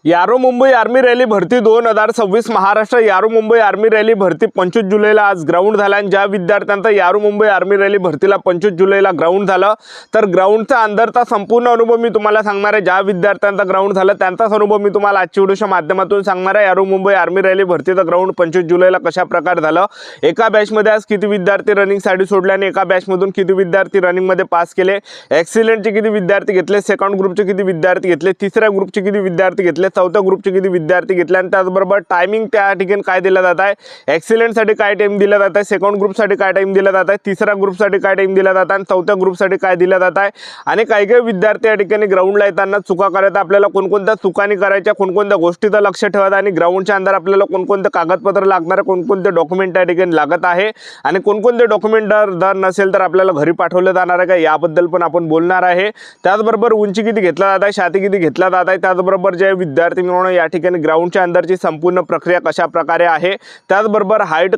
यारो Mumbai army rally भरती 2026 महाराष्ट्र यारो मुंबई आर्मी रॅली भरती 25 जुलैला आज ग्राउंड झाला आणि ज्या विद्यार्थ्यांचा यारो मुंबई आर्मी रॅली भरतीला 25 जुलैला ग्राउंड झालं तर ग्राउंडचा अंदरचा संपूर्ण अनुभव मी तुम्हाला सांगणार आहे। ज्या विद्यार्थ्यांचा ग्राउंड झालं त्यांचाच अनुभव मी तुम्हाला आजच्या व्हिडिओच्या माध्यमातून सांगणार आहे। यारो मुंबई आर्मी रॅली भरतीचं ग्राउंड 25 जुलैला कशा प्रकारे झालं, एका बॅचमध्ये आज किती विद्यार्थी रनिंगसाठी सोडले आणि एका बॅचमधून किती विद्यार्थी रनिंगमध्ये पास केले, एक्सिलेंटचे किती विद्यार्थी घेतले, सेकंड ग्रुपचे किती विद्यार्थी घेतले, तिसऱ्या ग्रुपचे किती विद्यार्थी घेतले, चौथ्या ग्रुपचे किती विद्यार्थी घेतले आणि त्याचबरोबर टायमिंग त्या ठिकाणी काय दिला जात आहे, एक्सिलेंटसाठी काय टाइम दिला जात आहे, सेकंड ग्रुपसाठी काय टाइम दिला जात आहे, तिसऱ्या ग्रुपसाठी काय टाइम दिला जात आहे आणि चौथ्या ग्रुपसाठी काय दिला जात आहे। आणि काही विद्यार्थी या ठिकाणी ग्राउंडला येताना चुका करत आपल्याला कोणकोणत्या चुकांनी करायच्या, कोणकोणत्या गोष्टीचं लक्ष ठेवायचं आणि ग्राउंडच्या अंदर आपल्याला कोणकोणते कागदपत्र लागणार, कोणकोणते डॉक्युमेंट त्या ठिकाणी लागत आहे आणि कोणकोणते डॉक्युमेंट जर नसेल तर आपल्याला घरी पाठवलं जाणार आहे का याबद्दल पण आपण बोलणार आहे। त्याचबरोबर उंची किती घेतला जात आहे, छाती किती घेतला जात आहे, त्याचबरोबर जे विद्यार्थी मिळवणं या ठिकाणी ग्राउंडच्या अंदरची संपूर्ण प्रक्रिया कशा प्रकारे आहे, त्याचबरोबर हाईट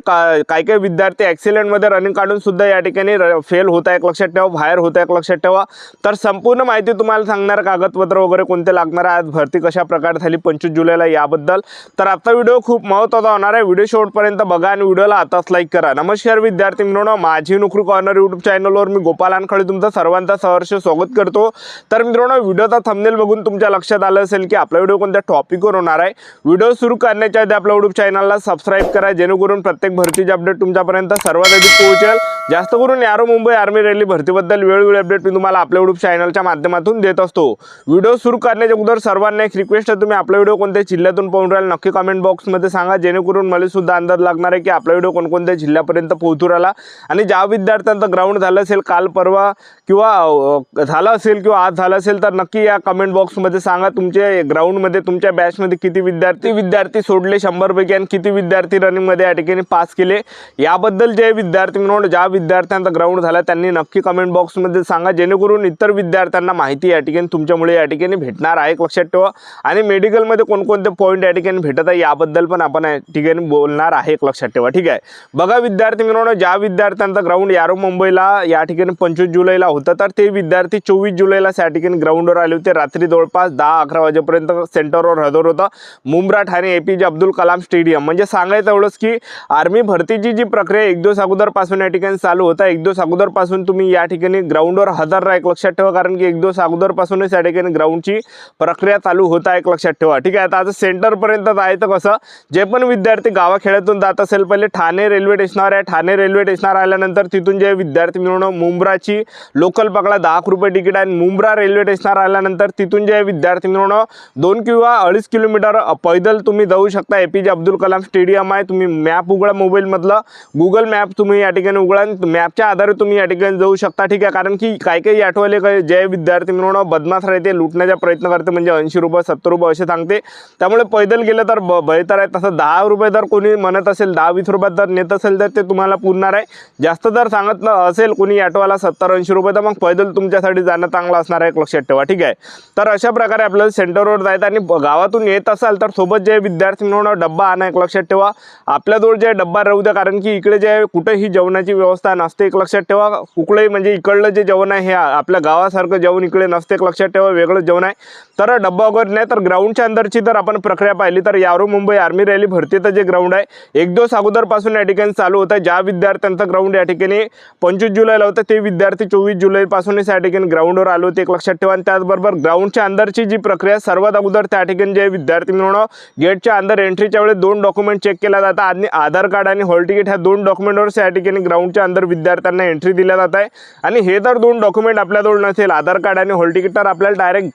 काही विद्यार्थी एक्सिलेंट मध्ये रनिंग काढून सुद्धा या ठिकाणी फेल होत आहे, एक लक्षात ठेवा, बाहेर होत आहे, एक लक्षात ठेवा। तर संपूर्ण माहिती तुम्हाला सांगणार, कागदपत्र वगैरे कोणते लागणार आहे, आज भरती कशा प्रकारे झाली 25 जुलैला याबद्दल। तर आजचा व्हिडिओ खूप महत्त्वाचा होणार आहे, व्हिडिओ शेवटपर्यंत बघा आणि व्हिडिओला आताच लाईक करा। नमस्कार विद्यार्थी मित्रांनो, माझी नोकरी कॉर्नर यूट्यूब चॅनलवर मी गोपाल अनखळे तुमचं सर्वांचं सहर्ष स्वागत करतो। तर मित्रांनो, व्हिडिओचा थंबनेल बघून तुमच्या लक्षात आलं असेल की आपला व्हिडिओ कोणत्या टॉपिकवर होणार आहे। व्हिडिओ सुरू करण्याच्या आधी आपल्या यूट्यूब चॅनलला सबस्क्राइब करा, जेणेकरून प्रत्येक भरतीचे अपडेट तुमच्यापर्यंत सर्वात आधी पोहोचेल। जास्त करून यारो मुंबई आर्मी रॅली भरतीबद्दल वेळोवेळी अपडेट मी तुम्हाला आपल्या यूट्यूब चॅनलच्या माध्यमातून देत असतो। व्हिडिओ सुरू करण्याच्या अगोदर सर्वांना एक रिक्वेस्ट आहे, तुम्ही आपला व्हिडिओ कोणत्या जिल्ह्यातून पाहून राहिला नक्की कमेंट बॉक्समध्ये सांगा, जेणेकरून मला सुद्धा अंदाज लागणार आहे की आपला व्हिडिओ कोणकोणत्या जिल्ह्यापर्यंत पोहोचू राहिला। आणि ज्या विद्यार्थ्यांचं ग्राउंड झालं असेल काल परवा किंवा झालं असेल किंवा आज झालं असेल तर नक्की या कमेंट बॉक्समध्ये सांगा तुमच्या ग्राउंडमध्ये तुमच्या बॅचमध्ये किती विद्यार्थी सोडले 100 पैकी आणि किती विद्यार्थी रनिंगमध्ये या ठिकाणी पास केले याबद्दल जे विद्यार्थी म्हणून ज्या विद्यार्थ्यांचा ग्राउंड झाला त्यांनी नक्की कमेंट बॉक्समध्ये सांगा, जेणेकरून इतर विद्यार्थ्यांना माहिती या ठिकाणी तुमच्यामुळे या ठिकाणी भेटणार आहे, लक्षात ठेवा। आणि मेडिकलमध्ये कोणकोणते पॉईंट या ठिकाणी भेटत आहे याबद्दल पण आपण या ठिकाणी बोलणार आहे, लक्षात ठेवा, ठीक आहे। बघा विद्यार्थी मित्रांनो, ज्या विद्यार्थ्यांचा ग्राउंड यारो मुंबईला या ठिकाणी 25 जुलैला होतं तर ते विद्यार्थी 24 जुलैला या ठिकाणी ग्राउंडवर आले होते। रात्री जवळपास 10-11 वाजेपर्यंत सेंटरवर हजर होता मुंब्रा ठाणे APJ अब्दुल कलाम स्टेडियम। म्हणजे सांगायचं एवढंच की आर्मी भरतीची जी प्रक्रिया एक दिवस अगोदर पासून या ठिकाणी चालू होता, एक दिवस अगोदर पासून तुम्ही या ठिकाणी ग्राउंडवर हजर राहा, लक्षात ठेवा, कारण की एक दिवस अगोदर पासूनच या ठिकाणी ग्राउंडची प्रक्रिया चालू होत आहे, लक्षात ठेवा, ठीक आहे। आता आज सेंटरपर्यंत जायचं कसं, जे पण विद्यार्थी गावाखेड्यातून जात असेल पहिले ठाणे रेल्वे स्टेशनवर आहे, ठाणे रेल्वे स्टेशनवर आल्यानंतर तिथून जे विद्यार्थी मिळवणं मुंब्राची लोकल पकडा 10 रुपये तिकीट आहे, मुंब्रा रेल्वे स्टेशनवर आल्यानंतर तिथून जे विद्यार्थी मिळवणं 2 किंवा 2.5 किलोमीटर पैदल तुम्ही जाऊ शकता। APJ अब्दुल कलाम स्टेडियम आहे, तुम्ही मॅप उघडा मोबाईलमधलं, गुगल मॅप तुम्ही या ठिकाणी उघडा, मॅपच्या आधारे तुम्ही या ठिकाणी जाऊ शकता, ठीक आहे। कारण की काही आठवले जे विद्यार्थी मिळवणं बदमाश राहते, लुटण्याचा प्रयत्न करते, म्हणजे 80 रुपये 70 रुपये असे सांगते, त्यामुळे पैदल गेलं तर बेहतर आहे। तसं 10 रुपये जर कोणी म्हणत असेल, 10-20 रुपयात जर नेत असेल तर ते तुम्हाला पुरणार आहे। जास्त जर सांगत असेल कोणी ऑटोवाला 70-80 रुपये तर मग पैदल तुमच्यासाठी जाणं चांगलं असणार आहे, लक्षात ठेवा, ठीक आहे। तर अशा प्रकारे आपल्याला सेंटरवर जायचं आणि गावातून येत असाल तर सोबत जे विद्यार्थी मिळवणं डब्बा आणा, लक्षात ठेवा, आपल्याजवळ जे डब्बा राहू द्या, कारण की इकडे जे कुठेही जेवणाची व्यवस्था नसते, लक्षात ठेवा। कुठलंही म्हणजे इकडलं जे जेवण आहे हे आपल्या गावासारखं जेवण इकडे नसते, लक्षात ठेवा, वेगळं जेवण आहे। तर डब्बा वगैरे नाही तर ग्राउंडच्या अंदरची जर आपण प्रक्रिया पाहिली तर यारो मुंबई आर्मी रॅली भरतीचं जे ग्राउंड आहे एक दिवस अगोदरपासून या ठिकाणी चालू होतं। ज्या विद्यार्थ्यांचं ग्राउंड या ठिकाणी 25 जुलैला होतं ते विद्यार्थी 24 जुलैपासूनच या ठिकाणी ग्राउंडवर आले होते, लक्षात ठेवा। आणि त्याचबरोबर ग्राउंडच्या अंदरची जी प्रक्रिया सर्वात अगोदर त्या ठिकाणी जे विद्यार्थी मिळवणं गेटच्या अंदर एंट्रीच्या वेळेस 2 डॉक्युमेंट चेक केला जातात आणि आधार कार्ड आणि हॉल तिकीट ह्या 2 डॉक्युमेंटवर या ठिकाणी ग्राउंडच्या अंदर विद्यार्थ्यांना एंट्री दिल्या जात आहे। आणि हे जर 2 डॉक्युमेंट आपल्याजवळ नसेल, आधार कार्ड आणि हॉल तिकीट, तर आपल्याला डायरेक्ट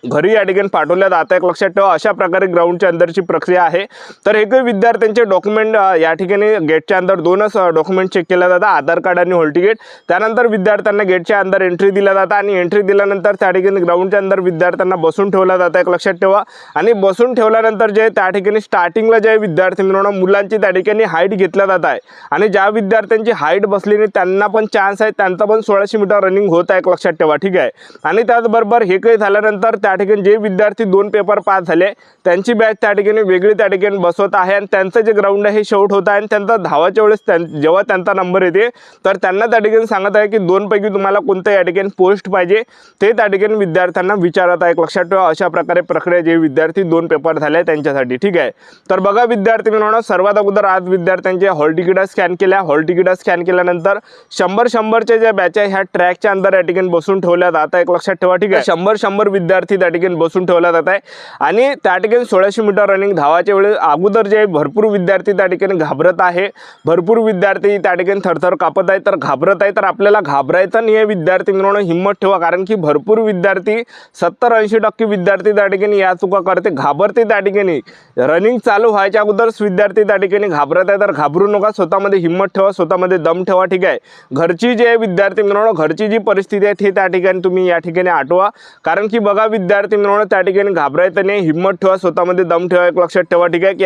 घरी या ठिकाणी पाठवल्या जात आहे, लक्षात ठेवा। अशा प्रकारे ग्राउंडच्या अंदरची प्रक्रिया आहे। तर हे काही विद्यार्थ्यांचे डॉक्युमेंट या ठिकाणी गेटच्या अंदर 2च डॉक्युमेंट चेक केल्या जातात, आधार कार्ड आणि हॉल तिकीट। त्यानंतर विद्यार्थ्यांना गेटच्या अंदर एंट्री दिल्या जातात आणि एंट्री दिल्यानंतर त्या ठिकाणी ग्राउंडच्या अंदर विद्यार्थ्यांना बसून ठेवलं जात आहे, लक्षात ठेवा। आणि बसून ठेवल्यानंतर जे त्या ठिकाणी स्टार्टिंगला जे विद्यार्थी मिळवणं मुलांची त्या ठिकाणी हाईट घेतल्या जात आहे आणि ज्या विद्यार्थ्यांची हाईट बसली नाही त्यांना पण चान्स आहे, त्यांचा पण 1600 मीटर रनिंग होत आहे, लक्षात ठेवा, ठीक आहे। आणि त्याचबरोबर हे काही झाल्यानंतर त्या त्या ठिकाणी जे विद्यार्थी 2 पेपर पास झाले त्यांची बॅच त्या ठिकाणी वेगळी त्या ठिकाणी बसवत आहे आणि त्यांचं जे ग्राउंड आहे हे शेवट होत आहे आणि त्यांचा धावाच्या वेळेस जेव्हा त्यांचा नंबर येते तर त्यांना त्या ठिकाणी सांगत आहे की 2 पैकी तुम्हाला कोणतं या ठिकाणी पोस्ट पाहिजे ते त्या ठिकाणी विद्यार्थ्यांना विचारत आहे। लक्षात ठेवा, अशा प्रकारे प्रक्रिया जे विद्यार्थी 2 पेपर झाले त्यांच्यासाठी। ठीक आहे, तर बघा विद्यार्थी मित्रांनो, सर्वात अगोदर आज विद्यार्थ्यांचे हॉल तिकीट स्कॅन केल्या। हॉल तिकीट स्कॅन केल्यानंतर 100-100च्या ज्या बॅच आहे ह्या ट्रॅकच्या अंदर या ठिकाणी बसून ठेवल्या जात आहे। लक्षात ठेवा, ठीक आहे, 100-100 विद्यार्थी त्या ठिकाणी बसून ठेवल्या जात आहे आणि त्या ठिकाणी 1600 मीटर रनिंग धावाच्या वेळेस अगोदर जे भरपूर विद्यार्थी त्या ठिकाणी घाबरत आहे, भरपूर विद्यार्थी त्या ठिकाणी थरथर कापत आहे, तर घाबरत आहे, तर आपल्याला घाबरायचं नाही आहे विद्यार्थी मित्रांनो, हिम्मत ठेवा, कारण की भरपूर विद्यार्थी 70-80% विद्यार्थी त्या ठिकाणी या चुका करते, घाबरते। त्या ठिकाणी रनिंग चालू व्हायच्या अगोदरच विद्यार्थी त्या ठिकाणी घाबरत आहे, तर घाबरू नका, स्वतःमध्ये हिम्मत ठेवा, स्वतःमध्ये दम ठेवा। ठीक आहे, घरची जे विद्यार्थी मित्रांनो, घरची जी परिस्थिती आहे ती त्या ठिकाणी तुम्ही या ठिकाणी आठवा, कारण की बघा विद्यार्थी मित्रांनो, त्या ठिकाणी घाबरायचं नाही, हिम्मत ठेवा, स्वतःमध्ये दम ठेवा। एक लक्षात ठेवा, ठीक आहे, की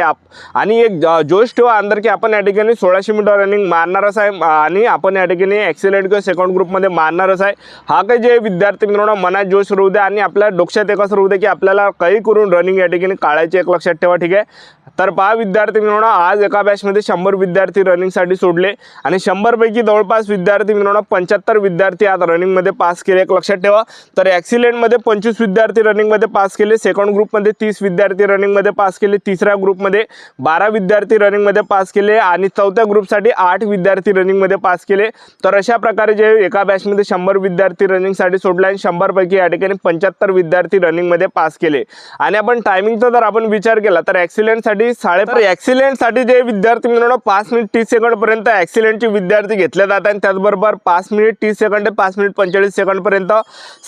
आणि एक जोश ठेवा अंदर की आपण या ठिकाणी 1600 मीटर रनिंग मारणारच आहे आणि आपण या ठिकाणी एक्सिलेंट किंवा सेकंड ग्रुपमध्ये मारणारच आहे। हा काही जे विद्यार्थी मित्रांनो मनात जोश राहू द्या आणि आपल्या डोक्यात एकच राहू द्या की आपल्याला काही करून रनिंग या ठिकाणी काढायची। एक लक्षात ठेवा, ठीक आहे, तर पहा विद्यार्थी मित्रांनो, आज एका बॅचमध्ये 100 विद्यार्थी रनिंगसाठी सोडले आणि 100 पैकी जवळपास विद्यार्थी मित्रांनो 75 विद्यार्थी आज रनिंगमध्ये पास केले। एक लक्षात ठेवा, तर एक्सिलेंटमध्ये 25 विद्यार्थी रनिंगमध्ये पास केले, सेकंड ग्रुपमध्ये 30 विद्यार्थी रनिंगमध्ये पास केले, तिसऱ्या ग्रुपमध्ये 12 विद्यार्थी रनिंगमध्ये पास केले आणि चौथ्या ग्रुपसाठी 8 विद्यार्थी रनिंगमध्ये पास केले। तर अशा प्रकारे जे एका बॅचमध्ये 100 विद्यार्थी रनिंगसाठी सोडले आणि 100 पैकी या ठिकाणी 75 विद्यार्थी रनिंगमध्ये पास केले। आणि आपण टायमिंगचा जर आपण विचार केला तर एक्सिलेंटसाठी एक्सिलेंटसाठी जे विद्यार्थी मित्रांनो 5 मिनिट 30 सेकंड पर्यंत एक्सिलेंटचे विद्यार्थी घेतले जातात आणि त्याचबरोबर 5 मिनिट 30 सेकंड 5 मिनिट 45 सेकंड पर्यंत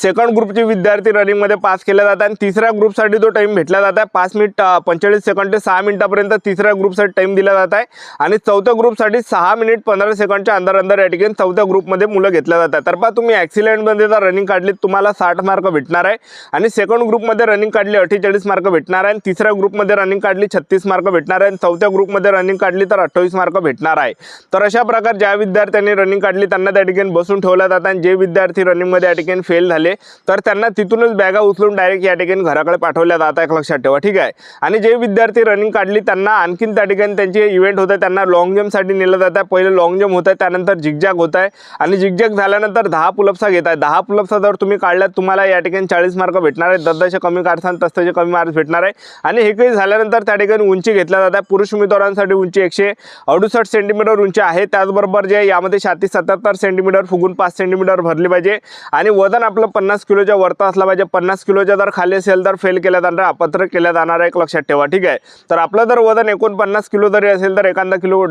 सेकंड ग्रुपचे विद्यार्थी रनिंगमध्ये पास केले जातात आणि तिसऱ्या ग्रुपसाठी जो टाइम भेटला जात आहे 5 मिनिट 45 सेकंड ते 6 मिनिटापर्यंत तिसऱ्या ग्रुपसाठी टाइम दिला जात आहे आणि चौथ्या ग्रुपसाठी 6 मिनिट 15 सेकंडच्या अंदर या ठिकाणी चौथ्या ग्रुपमध्ये मुलं घेतल्या जातात। तर पहा तुम्ही एक्सिलेंटमध्ये जर रनिंग काढली तुम्हाला 60 मार्क भेटणार आहे आणि सेकंड ग्रुपमध्ये रनिंग काढली 48 मार्क भेटणार आहे आणि तिसऱ्या ग्रुपमध्ये रनिंग काढली 36 मार्क भेटणार आहे आणि चौथ्या ग्रुपमध्ये रनिंग काढली तर 28 मार्क भेटणार आहे। तर अशा प्रकारे ज्या विद्यार्थ्यांनी रनिंग काढली त्यांना त्या ठिकाणी बसून ठेवलं जातं आणि जे विद्यार्थी रनिंगमध्ये या ठिकाणी फेल झाले तर त्यांना तिथूनच बॅगा उचलून डायरेक्ट या ठिकाणी घराकडे पाठवल्या जात आहे। लक्षात ठेवा, ठीक आहे, आणि जे विद्यार्थी रनिंग काढली त्यांना आणखीन त्या ठिकाणी त्यांचे इव्हेंट होते, त्यांना लॉंग जम्पसाठी नेलं जात आहे। पहिले लॉंग जम्प होत आहे, त्यानंतर झिगझॅग होत आहे आणि झिगझॅग झाल्यानंतर 10 पुलअप्सा घेत आहे। 10 पुलअप्सा जर तुम्ही काढल्यात तुम्हाला या ठिकाणी 40 मार्क भेटणार आहे, जसजसे कमी काढसान तसतसे कमी मार्क्स भेटणार आहे आणि हे काही झाल्यानंतर त्या ठिकाणी उंची घेतल्या जात आहे। पुरुष उमेदवारांसाठी उंची 168 सेंटीमीटर उंची आहे, त्याचबरोबर जे यामध्ये 77 सेंटीमीटर फुगून 5 सेंटीमीटर भरली पाहिजे आणि वजन आपलं 50 किलोच्या वरता असला पाहिजे। 50 किलोच्या जर खाली असेल तर फेल केल्या जाणार, अपात्र केल्या जाणार आहे। लक्षात ठेवा, ठीक आहे, तर आपलं जर वजन 49 किलो जरी असेल तर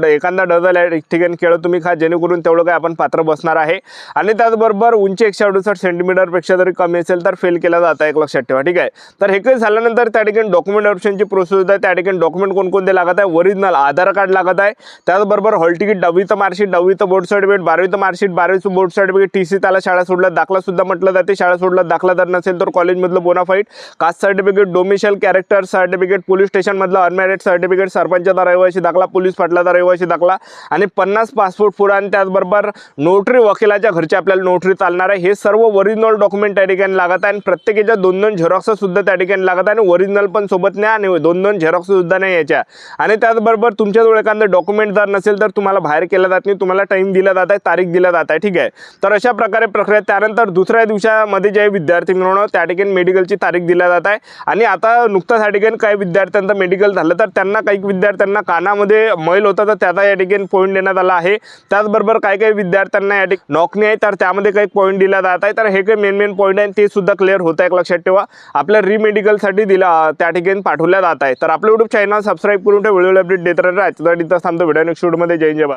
एखादा डझल या ठिकाणी केळं तुम्ही खा, जेणेकरून तेवढं काय आपण पात्र बसणार आहे आणि त्याचबरोबर उंची 168 सेंटीमीटर पेक्षा जरी कमी असेल तर फेल केला जात आहे। लक्षात ठेवा, ठीक आहे, तर हे काही झाल्यानंतर त्या ठिकाणी डॉक्युमेंट ऑप्शनची प्रोसेस आहे। त्या ठिकाणी डॉक्युमेंट कोणकोणते लागत आहे, ओरिजिनल आधार कार्ड लागत आहे, त्याचबरोबर हॉल तिकीट, 10वीचं मार्कशीट, 10वीचं बोर्ड सर्टिफिकेट, 12वीचं मार्कशीट, 12वीचं बोर्ड सर्टिफिकेट, TC त्याला शाळा सोडला दाखला सुद्धा म्हटलं जाते, शाळा सोडला दाखला जर नसेल तर कॉलेजमधलं bonafide, caste certificate, domicile character certificate, police स्टेशनमधलं अनमॅरिड सर्टिफिकेट, सरपंचाचा रहिवासी दाखला, पोलीस पाटलाचा रहिवासी दाखला आणि 50 पासपोर्ट फोटो आणि त्याचबरोबर नोटरी वकिलाच्या घरचे आपल्याला नोटरी चालणार आहे। हे सर्व ओरिजिनल डॉक्युमेंट त्या ठिकाणी लागत आहे आणि प्रत्येकाच्या 2-2 झेरॉक्स सुद्धा त्या ठिकाणी लागत आहे आणि ओरिजिनल पण सोबत नाही आणि 2-2 झेरॉक्स सुद्धा नाही याच्या आणि त्याचबरोबर तुमच्याजवळ एखादं डॉक्युमेंट जर नसेल तर तुम्हाला बाहेर केलं जात नाही, तुम्हाला टाइम दिला जात आहे, तारीख दिला जात आहे, ठीक आहे, तर अशा प्रकारे प्रक्रिया। त्यानंतर दुसऱ्या दिवसामध्ये जे विद्यार्थी मिळवणं त्या ठिकाणी मेडिकलची तारीख दिल्या जात आहे आणि आता नुकताच या ठिकाणी काही विद्यार्थ्यांचं मेडिकल झालं तर त्यांना काही विद्यार्थ्यांना कानामध्ये मैल होता तर त्याचा या ठिकाणी पॉईंट देण्यात आला आहे। त्याचबरोबर काही विद्यार्थ्यांना या ठिकाणी नॉकनी आहे तर त्यामध्ये काही पॉईंट दिला जात आहे, तर हे काही मेन पॉईंट आहे ते सुद्धा क्लिअर होत आहे। लक्षात ठेवा, आपल्या रिमेडिकलसाठी त्या ठिकाणी पाठवल्या जात आहे। तर आपलं YouTube चॅनल सबस्क्राईब करून ठेवा, व्हिडिओ अपडेट देत राहा। त्यासाठी थांबतो, व्हिडिओ नेक्स्ट व्हिडिओमध्ये जय जय भारत।